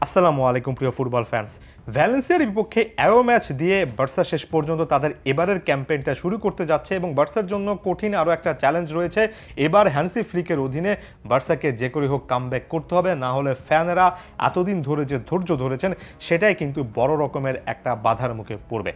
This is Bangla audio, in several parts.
আসসালামু আলাইকুম প্রিয় ফুটবল ফ্যান্স। ভ্যালেন্সিয়ার বিপক্ষে অ্যাওয়ে ম্যাচ দিয়ে বার্সা শেষ পর্যন্ত তাদের এবারের ক্যাম্পেইনটা শুরু করতে যাচ্ছে এবং বার্সার জন্য কঠিন আরও একটা চ্যালেঞ্জ রয়েছে। এবার হ্যান্সি ফ্লিকের অধীনে বার্সাকে যে করে হোক কামব্যাক করতে হবে, না হলে ফ্যানেরা এতদিন ধরে যে ধৈর্য ধরেছেন সেটাই কিন্তু বড় রকমের একটা বাধার মুখে পড়বে।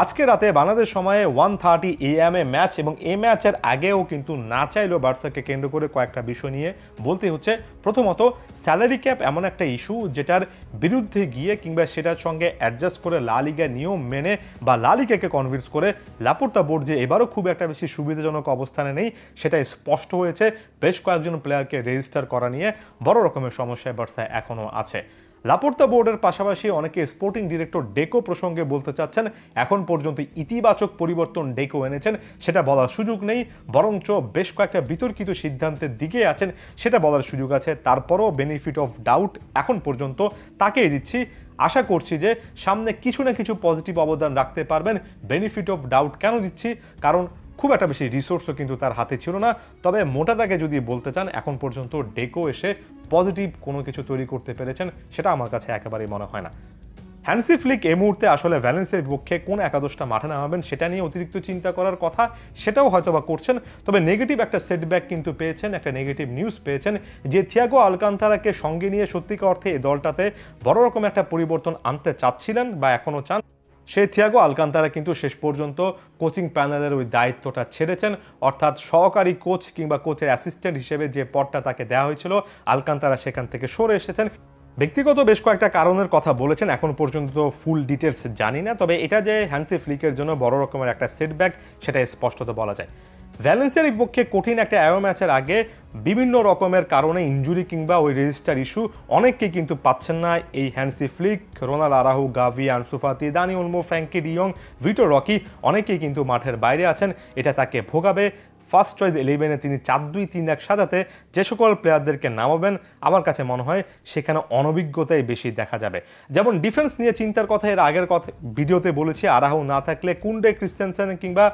আজকে রাতে বাংলাদেশ সময়ে 1:30 AM ম্যাচ এবং এই ম্যাচের আগেও কিন্তু না চাইলেও বার্সাকে কেন্দ্র করে কয়েকটা বিষয় নিয়ে বলতে হচ্ছে। প্রথমত, স্যালারি ক্যাপ এমন একটা ইস্যু যেটার বিরুদ্ধে গিয়ে কিংবা সেটার সঙ্গে অ্যাডজাস্ট করে লা লিগার নিয়ম মেনে বা লা লিগাকে কনভিন্স করে লাপোর্তা বোর্ড যে এবারও খুব একটা বেশি সুবিধাজনক অবস্থানে নেই সেটা স্পষ্ট হয়েছে। বেশ কয়েকজন প্লেয়ারকে রেজিস্টার করা নিয়ে বড় রকমের সমস্যায় বার্সা এখনও আছে। লাপোর্তা বোর্ডের পাশাপাশি অনেকে স্পোর্টিং ডিরেক্টর ডেকো প্রসঙ্গে বলতে চাচ্ছেন এখন পর্যন্ত ইতিবাচক পরিবর্তন ডেকো এনেছেন সেটা বলার সুযোগ নেই, বরঞ্চ বেশ কয়েকটা বিতর্কিত সিদ্ধান্তের দিকে আছেন সেটা বলার সুযোগ আছে। তারপরও বেনিফিট অফ ডাউট এখন পর্যন্ত তাকেই দিচ্ছি। আশা করছি যে সামনে কিছু না কিছু পজিটিভ অবদান রাখতে পারবেন। বেনিফিট অফ ডাউট কেন দিচ্ছি? কারণ খুব একটা বেশি রিসোর্সও কিন্তু তার হাতে ছিল না। তবে মোটা দাগে যদি বলতে চান এখন পর্যন্ত ডেকো এসে পজিটিভ কোনো কিছু তৈরি করতে পেরেছেন সেটা আমার কাছে একেবারেই মনে হয় না। হ্যান্সি ফ্লিক এই মুহূর্তে আসলে ভ্যালেন্সিয়ার বিপক্ষে কোন একাদশটা মাঠে নামাবেন সেটা নিয়ে অতিরিক্ত চিন্তা করার কথা, সেটাও হয়তো বা করছেন। তবে নেগেটিভ একটা সেটব্যাক কিন্তু পেয়েছেন, একটা নেগেটিভ নিউজ পেয়েছেন যে থিয়াগো আলকান্তারাকে সঙ্গে নিয়ে সত্যিকার অর্থে এই দলটাতে বড় রকম একটা পরিবর্তন আনতে চাচ্ছিলেন বা এখনও চান। সেই থিয়াগো আলকান্তারা কিন্তু শেষ পর্যন্ত কোচিং প্যানেলের ওই দায়িত্বটা ছেড়েছেন, অর্থাৎ সহকারী কোচ কিংবা কোচের অ্যাসিস্ট্যান্ট হিসেবে যে পদটা তাকে দেওয়া হয়েছিল আলকান্তারা সেখান থেকে সরে এসেছেন। ব্যক্তিগত বেশ কয়েকটা কারণের কথা বলেছেন, এখন পর্যন্ত ফুল ডিটেলস জানি না। তবে এটা যে হ্যান্সি ফ্লিকের জন্য বড় রকমের একটা সেটব্যাক সেটা স্পষ্টত বলা যায়। ভ্যালেন্সিয়ার বিপক্ষে কঠিন একটা অ্যাওয়ে ম্যাচের আগে বিভিন্ন রকমের কারণে ইনজুরি কিংবা ওই রেজিস্টার ইস্যু অনেককেই কিন্তু পাচ্ছেন না এই Hansi Flick. Ronald Araujo, Gavi, Ansu Fati, Dani Olmo, Frenkie de Jong, Vitor Roque অনেকেই কিন্তু মাঠের বাইরে আছেন। এটা তাকে ভোগাবে। ফার্স্ট চয়েস 11-এ তিনি 4-2-3-1 সাজাতে যে সকল প্লেয়ারদেরকে নামাবেন আমার কাছে মনে হয় সেখানে অনভিজ্ঞতাই বেশি দেখা যাবে। যেমন ডিফেন্স নিয়ে চিন্তার কথা এর আগের কথা ভিডিওতে বলেছি, আরাহু না থাকলে কুন্ডে, ক্রিস্টেনসেন কিংবা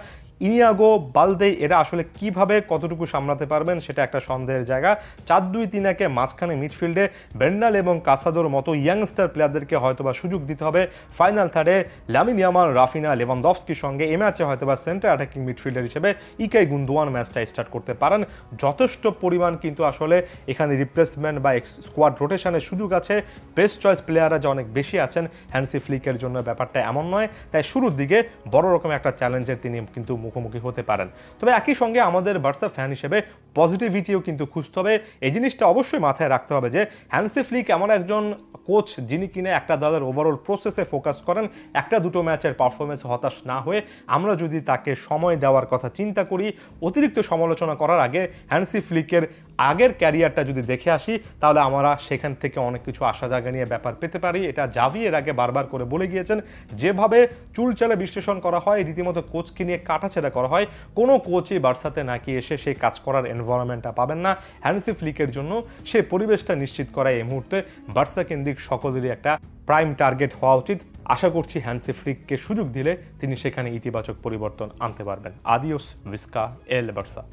ইনিয়াগো, বালদে এরা আসলে কিভাবে কতটুকু সামলাতে পারবেন সেটা একটা সন্দেহের জায়গা। 4-2-3-1-এ মাঝখানে মিডফিল্ডে বেন্ডাল এবং কাসাদোর মতো ইয়াংস্টার প্লেয়ারদেরকে হয়তোবা সুযোগ দিতে হবে। ফাইনাল থার্ডে লামিন ইয়ামাল, রাফিনা, লেভানডফস্কির সঙ্গে এ ম্যাচে হয়তোবা সেন্টার অ্যাটাকিং মিডফিল্ডার হিসেবে ইকাই গুন্দোয়ান ম্যাচটা স্টার্ট করতে পারেন। যথেষ্ট পরিমাণ কিন্তু আসলে এখানে রিপ্লেসমেন্ট বা স্কোয়াড রোটেশনের সুযোগ আছে। বেস্ট চয়েস প্লেয়াররা যে অনেক বেশি আছেন হ্যান্সি ফ্লিকের জন্য ব্যাপারটা এমন নয়, তাই শুরুর দিকে বড় রকমের একটা চ্যালেঞ্জের তিনি কিন্তু মুখোমুখি হতে পারেন। তবে একই সঙ্গে আমাদের বার্সা ফ্যান হিসেবে পজিটিভিটিও কিন্তু খুঁজতে হবে। এই জিনিসটা অবশ্যই মাথায় রাখতে হবে যে হ্যান্সি ফ্লিক এমন একজন কোচ যিনি কিনে একটা দলের ওভারঅল প্রসেসে ফোকাস করেন। একটা দুটো ম্যাচের পারফরমেন্স হতাশ না হয়ে আমরা যদি তাকে সময় দেওয়ার কথা চিন্তা করি, অতিরিক্ত সমালোচনা করার আগে হ্যান্সি ফ্লিকের আগের ক্যারিয়ারটা যদি দেখে আসি তাহলে আমরা সেখান থেকে অনেক কিছু আশা জায়গা নিয়ে ব্যাপার পেতে পারি। এটা জাভি এর আগে বারবার করে বলে গিয়েছেন, যেভাবে চুলচালে বিশ্লেষণ করা হয়, রীতিমতো কোচকে নিয়ে কাটাছেড়া করা হয়, কোনো কোচই বার্সাতে নাকি এসে সেই কাজ করার এনভায়রনমেন্টটা পাবেন না। হ্যান্সি ফ্লিকের জন্য সেই পরিবেশটা নিশ্চিত করা এই মুহূর্তে বার্সা কেন্দ্রিক সকলেরই একটা প্রাইম টার্গেট হওয়া উচিত। আশা করছি হ্যান্সি ফ্লিককে সুযোগ দিলে তিনি সেখানে ইতিবাচক পরিবর্তন আনতে পারবেন। আদিওস ভিস্কা এল বার্সা।